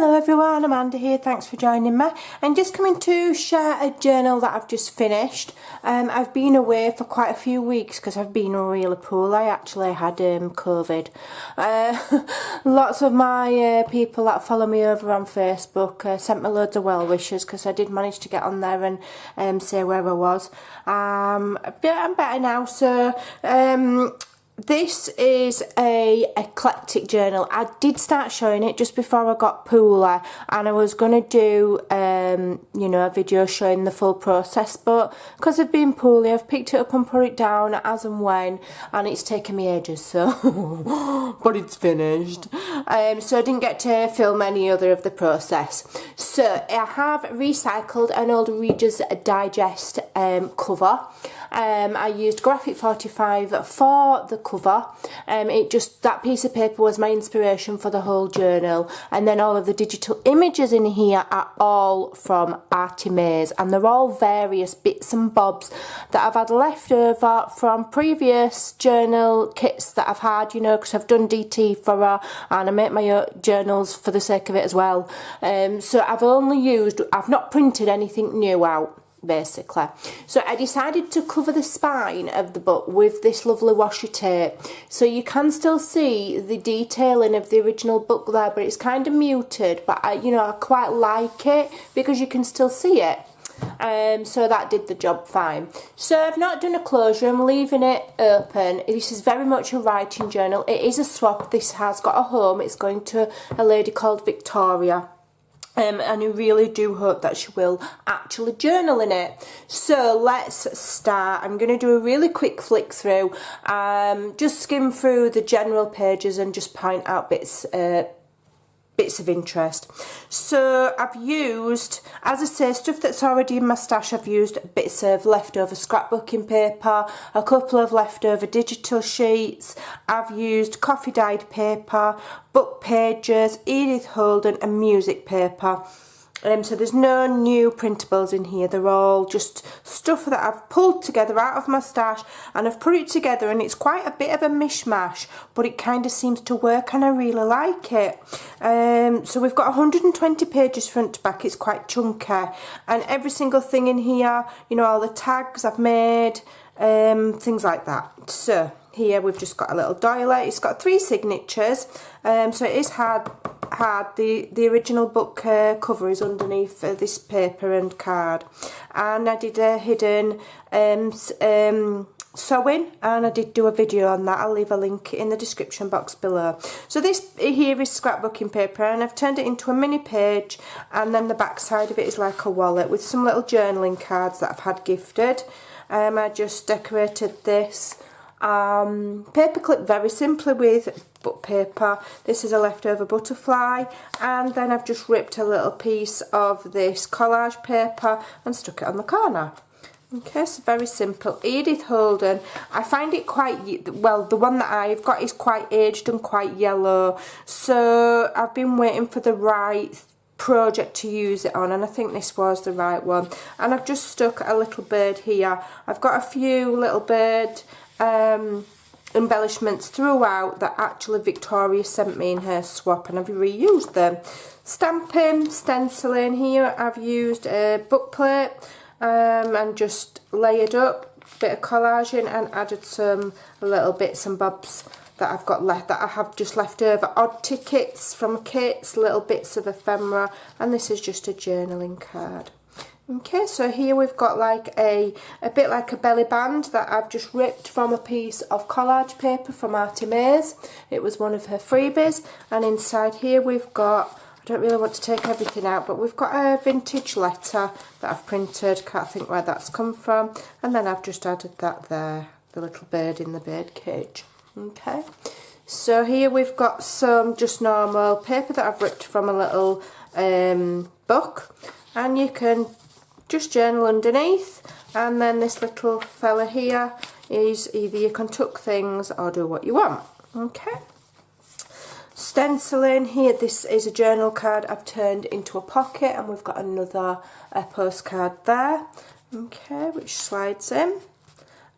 Hello everyone, Amanda here, thanks for joining me. I'm just coming to share a journal that I've just finished. I've been away for quite a few weeks because I've been really poorly. I actually had COVID. Lots of my people that follow me over on Facebook sent me loads of well wishes because I did manage to get on there and say where I was. But I'm better now, so this is a eclectic journal. I did start showing it just before I got poorly, and I was going to do you know, a video showing the full process, but because I've been poorly I've picked it up and put it down as and when, and it's taken me ages, so but it's finished. So I didn't get to film any other of the process. So I have recycled an old Reader's Digest cover. I used Graphic 45 for the cover. That piece of paper was my inspiration for the whole journal, and then all of the digital images in here are all from Artie Mays, and they're all various bits and bobs that I've had left over from previous journal kits that I've had, you know, because I've done DT for her and I make my own journals for the sake of it as well. So I've not printed anything new out, basically. So I decided to cover the spine of the book with this lovely washi tape, so you can still see the detailing of the original book there, but it's kind of muted, but I quite like it because you can still see it. So that did the job fine. So I've not done a closure, I'm leaving it open. This is very much a writing journal. It is a swap. This has got a home. It's going to a lady called Victoria. And I really do hope that she will actually journal in it. So let's start. I'm going to do a really quick flick through, just skim through the general pages and just point out bits of interest. So I've used, as I say, stuff that's already in my stash. I've used bits of leftover scrapbooking paper, a couple of leftover digital sheets. I've used coffee dyed paper, book pages, Edith Holden and music paper. So there's no new printables in here. They're all just stuff that I've pulled together out of my stash, and I've put it together, and it's quite a bit of a mishmash, but it kind of seems to work and I really like it. So we've got 120 pages front to back. It's quite chunky, and every single thing in here, you know, all the tags I've made, things like that. So here we've just got a little doily. It's got 3 signatures, so it is had the original book cover is underneath this paper and card, and I did a hidden sewing, and I did do a video on that. I'll leave a link in the description box below. So this here is scrapbooking paper, and I've turned it into a mini page, and then the back side of it is like a wallet with some little journaling cards that I've had gifted. I just decorated this paperclip very simply with book paper. This is a leftover butterfly, and then I've just ripped a little piece of this collage paper and stuck it on the corner. Okay, so very simple. Edith Holden, I find it quite, well, the one that I've got is quite aged and quite yellow, so I've been waiting for the right project to use it on, and I think this was the right one. And I've just stuck a little bird here. I've got a few little bird embellishments throughout that actually Victoria sent me in her swap, and I've reused them. Stamping, stenciling, here I've used a book plate and just layered up, bit of collaging, and added some little bits and bobs that I've got left, that I have just left over. Odd tickets from kits, little bits of ephemera, and this is just a journaling card. Okay, so here we've got like a bit like a belly band that I've just ripped from a piece of collage paper from Artie Mays. It was one of her freebies, and inside here we've got, I don't really want to take everything out, but we've got a vintage letter that I've printed. Can't think where that's come from, and then I've just added that there, the little bird in the bird cage. Okay, so here we've got some just normal paper that I've ripped from a little book, and you can just journal underneath. And then this little fella here is either you can tuck things or do what you want. Okay, stenciling here, this is a journal card I've turned into a pocket, and we've got another postcard there, okay, which slides in.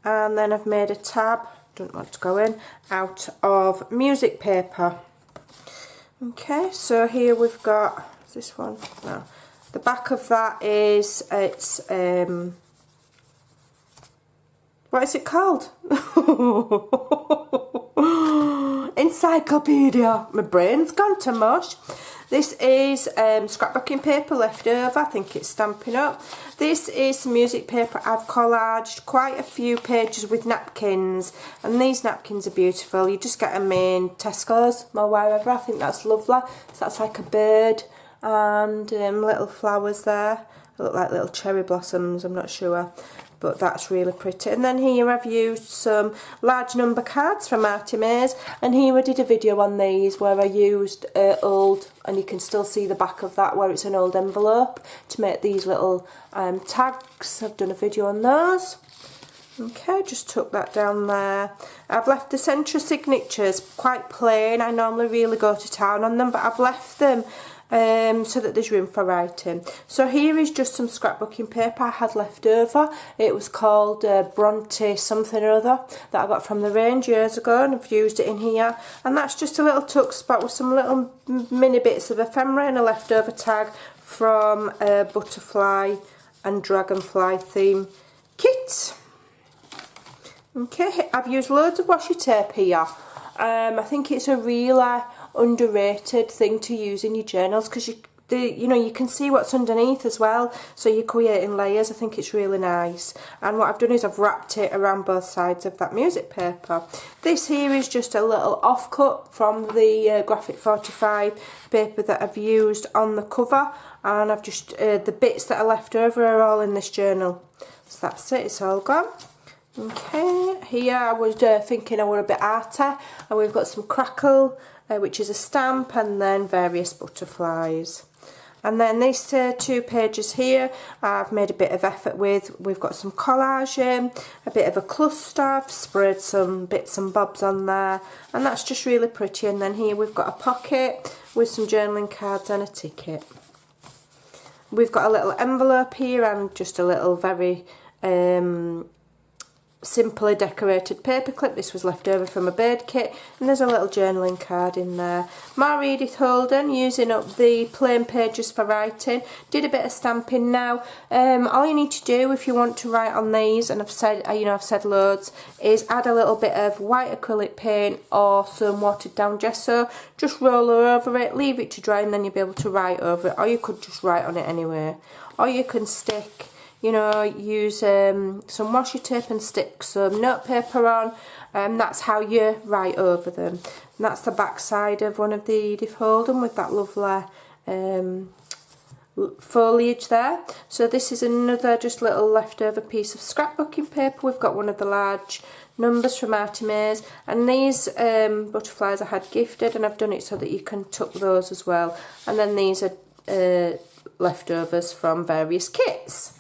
And then I've made a tab, don't want to go in, out of music paper. Okay, so here we've got, is this one? No. The back of that is, it's, what is it called? Encyclopedia. My brain's gone to mush. This is scrapbooking paper left over. I think it's Stampin' Up. This is some music paper. I've collaged quite a few pages with napkins, and these napkins are beautiful. You just get them in Tesco's or wherever. I think that's lovely. So that's like a bird and little flowers there. They look like little cherry blossoms, I'm not sure, but that's really pretty. And then here I've used some large number cards from Artie Mays, and here I did a video on these where I used old, and you can still see the back of that where it's an old envelope, to make these little tags. I've done a video on those. Okay, just tuck that down there. I've left the centre signatures quite plain. I normally really go to town on them, but I've left them so that there's room for writing. So here is just some scrapbooking paper I had left over. It was called Bronte something or other that I got from the range years ago, and I've used it in here. And that's just a little tuck spot with some little mini bits of ephemera and a leftover tag from a butterfly and dragonfly theme kit. Okay, I've used loads of washi tape here. I think it's a really underrated thing to use in your journals, because you know, you can see what's underneath as well, so you're creating layers. I think it's really nice. And what I've done is I've wrapped it around both sides of that music paper. This here is just a little offcut from the Graphic 45 paper that I've used on the cover, and I've just the bits that are left over are all in this journal. So that's it, it's all gone. Okay, here I was thinking I were a bit arty, and we've got some crackle, which is a stamp, and then various butterflies. And then these 2 pages here I've made a bit of effort with. We've got some collage in, a bit of a cluster, I've sprayed some bits and bobs on there, and that's just really pretty. And then here we've got a pocket with some journaling cards and a ticket. We've got a little envelope here and just a little very simply decorated paper clip. This was left over from a bird kit, and there's a little journaling card in there. More Edith Holden, using up the plain pages for writing. Did a bit of stamping now. All you need to do if you want to write on these, and I've said loads, is add a little bit of white acrylic paint or some watered down gesso. Just roll over it, leave it to dry, and then you'll be able to write over it. Or you could just write on it anyway. Or you can stick, you know, use some washi tape and stick some notepaper on, and that's how you write over them. And that's the back side of one of the Edith Holden with that lovely foliage there. So this is another just little leftover piece of scrapbooking paper. We've got one of the large numbers from Artie Mays, and these butterflies I had gifted, and I've done it so that you can tuck those as well. And then these are leftovers from various kits.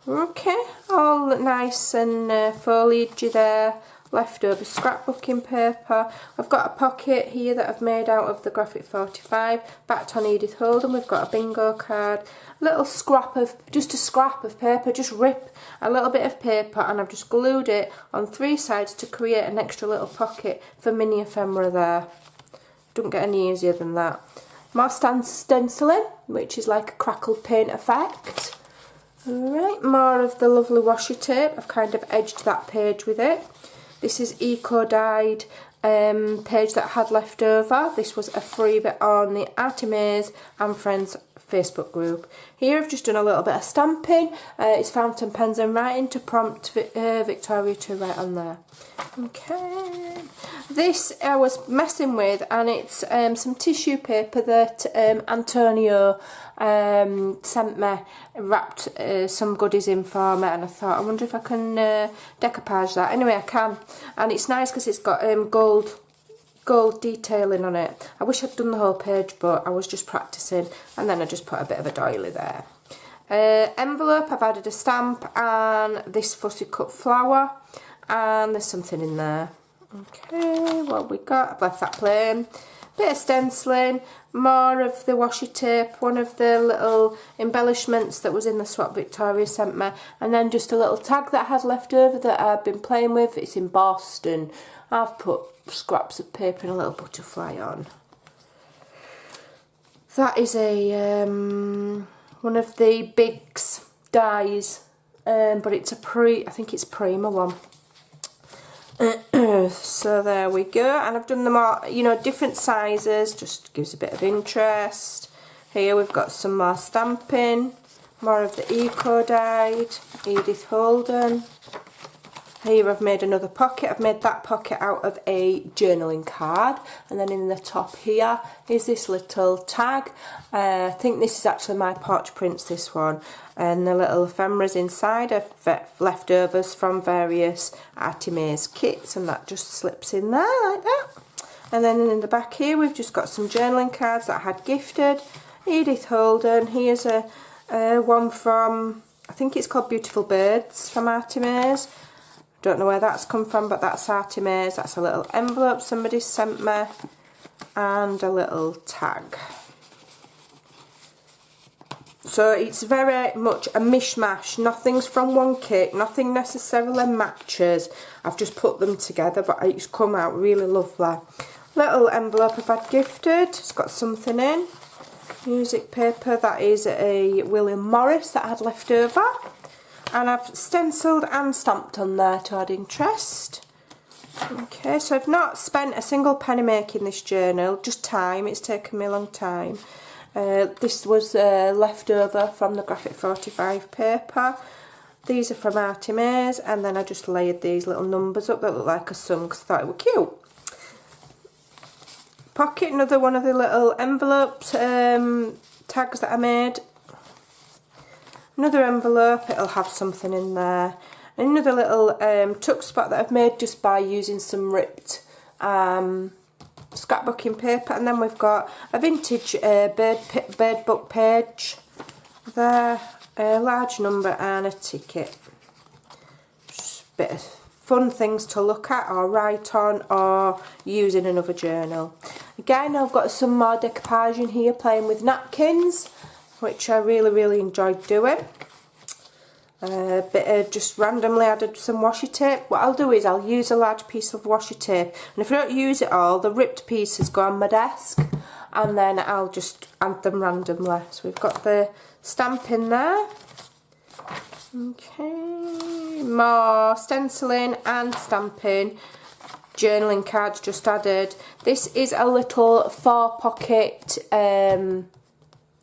Okay, all nice and foliagey there, leftover scrapbooking paper. I've got a pocket here that I've made out of the Graphic 45, backed on Edith Holden. We've got a bingo card, just a scrap of paper, just rip a little bit of paper, and I've just glued it on 3 sides to create an extra little pocket for mini ephemera there. Don't get any easier than that. More stenciling, which is like a crackled paint effect. Alright, more of the lovely washi tape. I've kind of edged that page with it. This is eco-dyed page that I had left over. This was a freebie on the Artie Mays and Friends Facebook group. Here I've just done a little bit of stamping. It's fountain pens and writing to prompt Victoria to write on there. Okay, this I was messing with, and it's some tissue paper that Antonio sent me, wrapped some goodies in for me, and I thought, I wonder if I can decoupage that. Anyway, I can, and it's nice because it's got gold detailing on it. I wish I'd done the whole page, but I was just practicing, and then I just put a bit of a doily there. Envelope, I've added a stamp and this fussy cut flower, and there's something in there. Okay, what have we got? I've left that plain. Bit of stenciling, more of the washi tape, one of the little embellishments that was in the swap Victoria sent me, and then just a little tag that I had left over that I've been playing with. It's embossed, and I've put scraps of paper and a little butterfly on. That is a one of the Bigs dies, but it's a I think it's Prima one. So there we go, and I've done them all, you know, different sizes, just gives a bit of interest. Here we've got some more stamping, more of the Eco dyed, Edith Holden. Here I've made another pocket. I've made that pocket out of a journaling card, and then in the top here is this little tag. I think this is actually my Porch Prints, this one, and the little ephemeras inside are leftovers from various Artemis kits, and that just slips in there like that. And then in the back here we've just got some journaling cards that I had gifted. Edith Holden. Here's a one from, I think it's called Beautiful Birds from Artemis. Don't know where that's come from, but that's Artemis. That's a little envelope somebody sent me, and a little tag. So it's very much a mishmash. Nothing's from one kit, nothing necessarily matches. I've just put them together, but it's come out really lovely. Little envelope I've had gifted. It's got something in. Music paper, that is a William Morris that I had left over. And I've stenciled and stamped on there to add interest. Okay, so I've not spent a single penny making this journal, just time. It's taken me a long time. This was left over from the Graphic 45 paper. These are from Artemis, and then I just layered these little numbers up that look like a sun because I thought it were cute. Pocket, another one of the little envelopes, tags that I made. Another envelope, it'll have something in there. Another little tuck spot that I've made just by using some ripped scrapbooking paper. And then we've got a vintage bird book page there, a large number and a ticket. Just a bit of fun things to look at or write on or use in another journal. Again, I've got some more decoupage in here playing with napkins, which I really enjoyed doing. A bit of just randomly added some washi tape. What I'll do is I'll use a large piece of washi tape, and if I don't use it all, the ripped pieces go on my desk, and then I'll just add them randomly. So we've got the stamp in there. Okay, more stenciling and stamping. Journaling cards just added. This is a little 4-pocket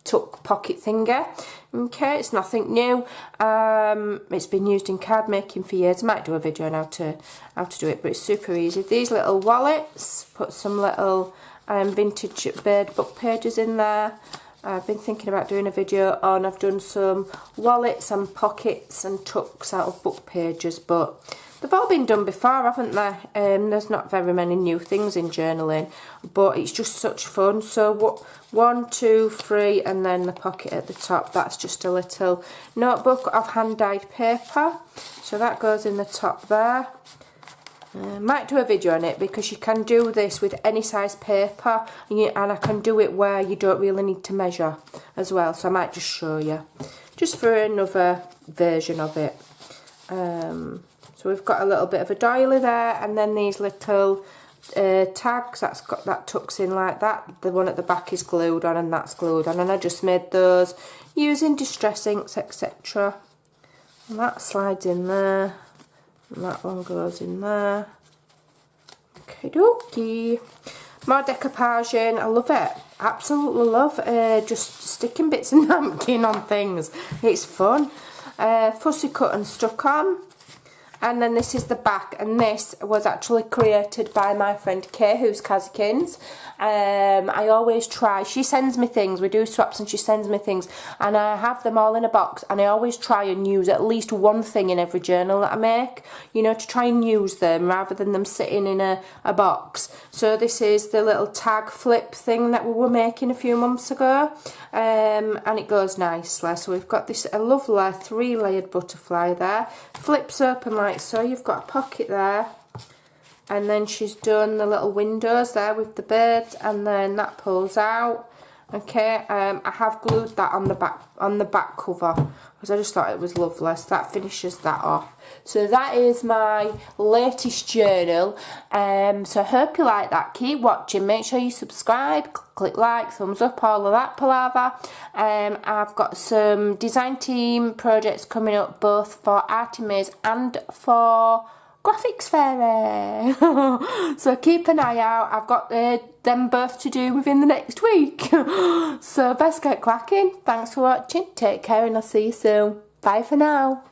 tuck pocket thingy. Okay, it's nothing new. It's been used in card making for years. I might do a video on how to do it, but it's super easy. These little wallets, put some little vintage bird book pages in there. I've been thinking about doing a video on, I've done some wallets and pockets and tucks out of book pages, but they've all been done before, haven't they? There's not very many new things in journaling, but it's just such fun. So 1, 2, 3, and then the pocket at the top. That's just a little notebook of hand-dyed paper. So that goes in the top there. Might do a video on it because you can do this with any size paper, and I can do it where you don't really need to measure as well. So I might just show you, just for another version of it. So we've got a little bit of a doily there, and then these little tags, that tucks in like that. The one at the back is glued on, and that's glued on, and I just made those using distress inks, etc. And that slides in there, and that one goes in there. Okay, dokie. More decoupage in. I love it. Absolutely love just sticking bits of napkin on things. It's fun. Fussy cut and stuck on. And then this is the back, and this was actually created by my friend Kay, who's Kazikins. I always try, she sends me things, we do swaps and she sends me things, and I have them all in a box, and I always try and use at least one thing in every journal that I make, you know, to try and use them rather than them sitting in a box. So this is the little tag flip thing that we were making a few months ago, and it goes nicely. So we've got this a lovely 3-layered butterfly there, flips open like so. You've got a pocket there, and then she's done the little windows there with the birds, and then that pulls out, Okay, I have glued that on the back cover because I just thought it was lovely. So that finishes that off. So that is my latest journal. So I hope you like that. Keep watching. Make sure you subscribe, click like, thumbs up, all of that palaver. I've got some design team projects coming up, both for Artemis and for Graphics Fairy. So keep an eye out. I've got them both to do within the next week. So best get cracking. Thanks for watching. Take care and I'll see you soon. Bye for now.